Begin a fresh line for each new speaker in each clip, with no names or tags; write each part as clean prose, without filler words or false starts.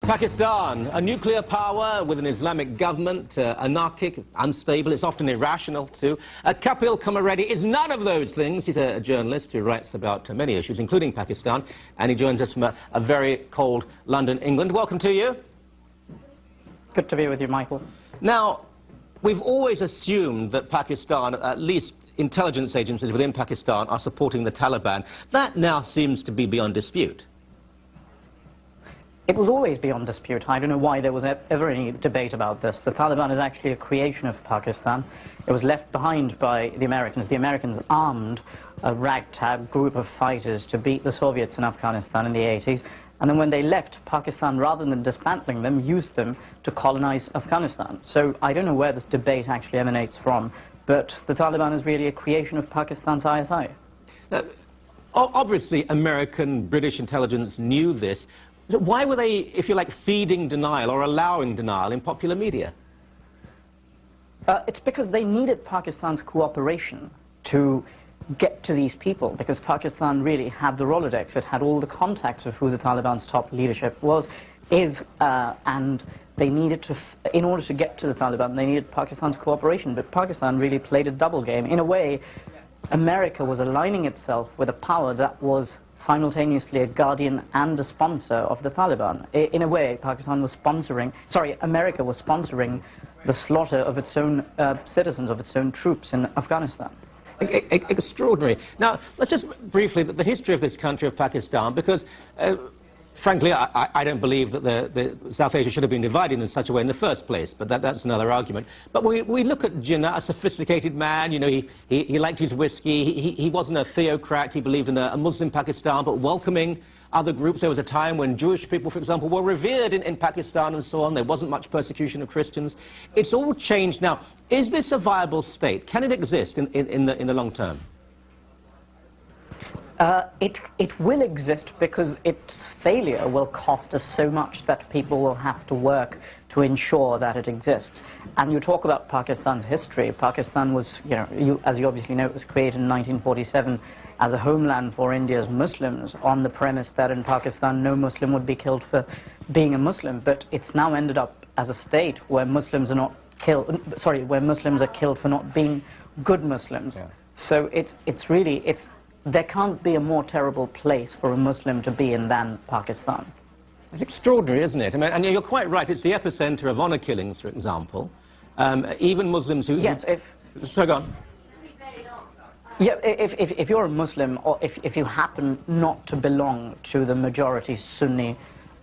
Pakistan, a nuclear power with an Islamic government, anarchic, unstable, it's often irrational too. Kapil Kumar Reddy is none of those things. He's a journalist who writes about many issues, including Pakistan, and he joins us from a very cold London, England. Welcome to you.
Good to be with you, Michael.
Now, we've always assumed that Pakistan, at least intelligence agencies within Pakistan, are supporting the Taliban. That now seems to be beyond dispute.
It was always beyond dispute. I don't know why there was ever any debate about this. The Taliban is actually a creation of Pakistan. It was left behind by the Americans. The Americans armed a ragtag group of fighters to beat the Soviets in Afghanistan in the 80s. And then when they left, Pakistan, rather than dismantling them, used them to colonize Afghanistan. So I don't know where this debate actually emanates from, but the Taliban is really a creation of Pakistan's ISI.
Obviously, American, British intelligence knew this. So why were they, if you like, feeding denial or allowing denial in popular media?
It's because they needed Pakistan's cooperation to get to these people, because Pakistan really had the Rolodex. It had all the contacts of who the Taliban's top leadership is, and they needed to, in order to get to the Taliban, they needed Pakistan's cooperation. But Pakistan really played a double game. In a way, America was aligning itself with a power that was simultaneously a guardian and a sponsor of the Taliban. In a way, America was sponsoring the slaughter of its own citizens, of its own troops in Afghanistan.
Extraordinary. Now, let's just briefly, the history of this country, of Pakistan, because frankly, I don't believe that the South Asia should have been divided in such a way in the first place, but that's another argument. But we look at Jinnah, a sophisticated man, you know, he liked his whiskey, he wasn't a theocrat, he believed in a Muslim Pakistan, but welcoming other groups. There was a time when Jewish people, for example, were revered in Pakistan and so on. There wasn't much persecution of Christians. It's all changed now. Is this a viable state? Can it exist in the long term?
It will exist because its failure will cost us so much that people will have to work to ensure that it exists. And you talk about Pakistan's history. Pakistan was, as you obviously know, it was created in 1947 as a homeland for India's Muslims on the premise that in Pakistan no Muslim would be killed for being a Muslim. But it's now ended up as a state where Muslims are not killed, where Muslims are killed for not being good Muslims. Yeah. So there can't be a more terrible place for a Muslim to be in than Pakistan.
It's extraordinary, isn't it? I mean, and you're quite right, it's the epicenter of honor killings, for example. Even Muslims who...
Yes,
So go on.
Yeah, if you're a Muslim, or if you happen not to belong to the majority Sunni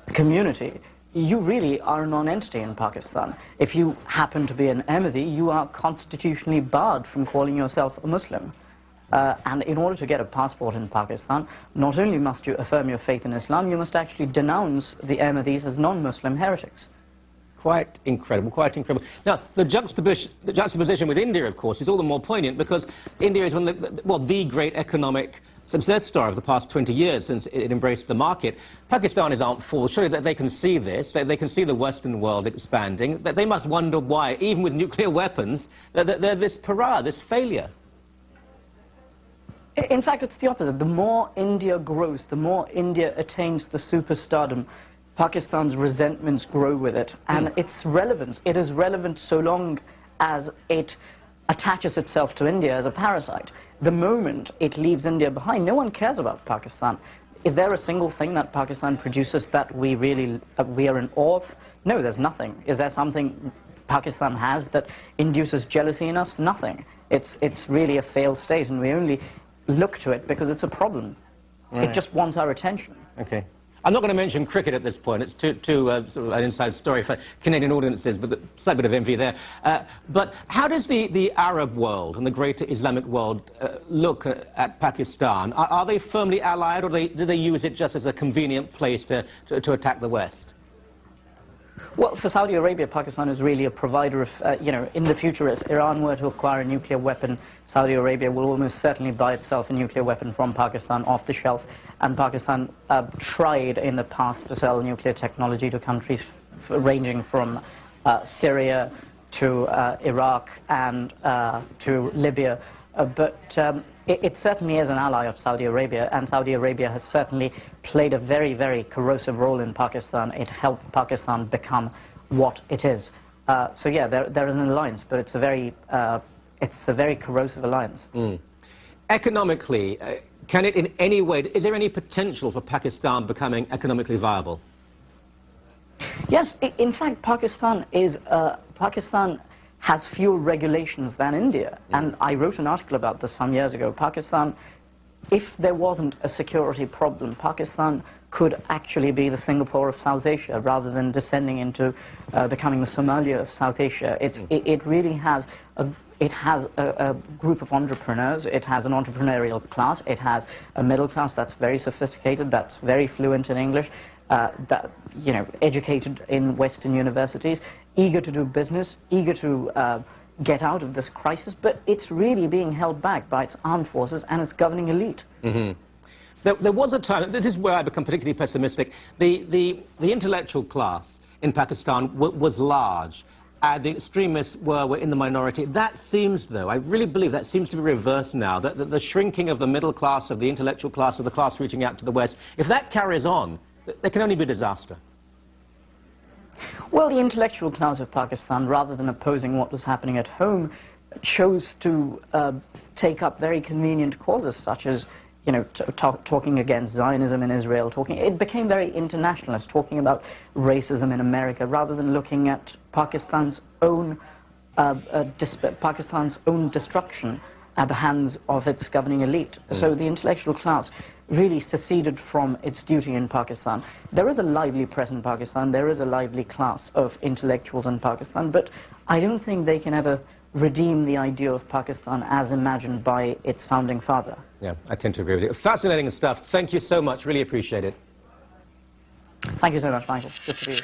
community, you really are a non-entity in Pakistan. If you happen to be an Ahmadi, you are constitutionally barred from calling yourself a Muslim. And in order to get a passport in Pakistan, not only must you affirm your faith in Islam, you must actually denounce the Ahmadis as non-Muslim heretics.
Quite incredible, quite incredible. Now, the juxtaposition with India, of course, is all the more poignant because India is one of the great economic success story of the past 20 years since it embraced the market. Pakistanis aren't fools. Surely that they can see this. They can see the Western world expanding. They must wonder why, even with nuclear weapons, they're this pariah, this failure.
In fact, it's the opposite. The more India grows, the more India attains the superstardom, Pakistan's resentments grow with it. And its relevance, it is relevant so long as it attaches itself to India as a parasite. The moment it leaves India behind, no one cares about Pakistan. Is there a single thing that Pakistan produces that we are in awe of? No, there's nothing. Is there something Pakistan has that induces jealousy in us? Nothing. It's really a failed state, and we only look to it because it's a problem. Right. It just wants our attention.
Okay. I'm not going to mention cricket at this point. It's too sort of an inside story for Canadian audiences, but a slight bit of envy there. But how does the Arab world and the greater Islamic world look at Pakistan? Are they firmly allied, or do they use it just as a convenient place to attack the West?
Well, for Saudi Arabia, Pakistan is really a provider of, in the future, if Iran were to acquire a nuclear weapon, Saudi Arabia will almost certainly buy itself a nuclear weapon from Pakistan off the shelf. And Pakistan tried in the past to sell nuclear technology to countries ranging from Syria to Iraq and to Libya. It certainly is an ally of Saudi Arabia, and Saudi Arabia has certainly played a very, very corrosive role in Pakistan. It helped Pakistan become what it is. So yeah, there is an alliance, but it's a very corrosive alliance.
Mm. Economically, can it in any way, is there any potential for Pakistan becoming economically viable?
Yes, in fact, Pakistan has fewer regulations than India. And I wrote an article about this some years ago. Pakistan, if there wasn't a security problem, Pakistan could actually be the Singapore of South Asia rather than descending into becoming the Somalia of South Asia. It really has a group of entrepreneurs. It has an entrepreneurial class. It has a middle class that's very sophisticated, that's very fluent in English, that, you know, educated in Western universities, eager to do business, eager to get out of this crisis, but it's really being held back by its armed forces and its governing elite.
Mm-hmm. There was a time, this is where I become particularly pessimistic, the intellectual class in Pakistan was large. The extremists were in the minority. That seems, though, I really believe that seems to be reversed now, that the shrinking of the middle class, of the intellectual class, of the class reaching out to the West, if that carries on, there can only be disaster.
Well, the intellectual class of Pakistan, rather than opposing what was happening at home, chose to take up very convenient causes, such as, you know, talking against Zionism in Israel. It became very internationalist, talking about racism in America, rather than looking at Pakistan's own destruction at the hands of its governing elite. So the intellectual class really seceded from its duty in Pakistan. There is a lively press in Pakistan, there is a lively class of intellectuals in Pakistan, but I don't think they can ever redeem the idea of Pakistan as imagined by its founding father.
Yeah, I tend to agree with you. Fascinating stuff. Thank you so much. Really appreciate it.
Thank you so much, Michael. Good to be here.